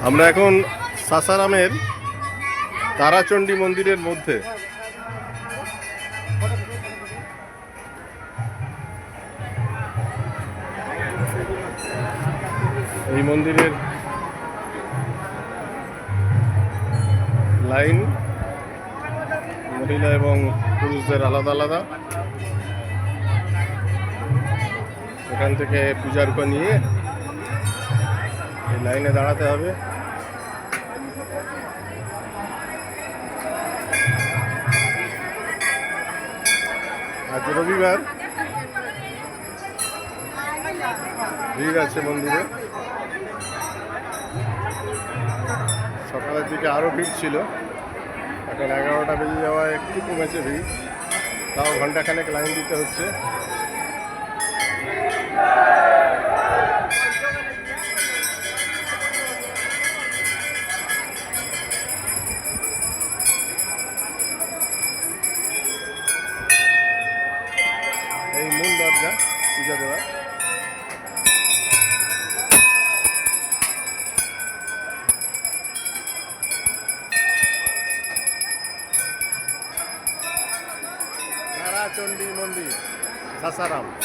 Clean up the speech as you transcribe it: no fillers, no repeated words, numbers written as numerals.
আমরা এখন সাসারামের তারাচণ্ডী মন্দিরের মধ্যে। এই মন্দিরের লাইন মহিলা এবং পুরুষদের আলাদা আলাদা। এখান থেকে পূজার উপর নিয়ে এই লাইনে দাঁড়াতে হবে। আজ রবিবার, ভিড় আছে মন্দিরে। সকালের দিকে আরও ভিড় ছিল, এখন 11টা বেজে যাওয়ায় একটু কমেছে ভিড়, তাও ঘন্টাখানেক লাইন দিতে হচ্ছে। এই মূল দরজা পূজা দেওয়ার। তারাচণ্ডী মন্দির, সাসারাম।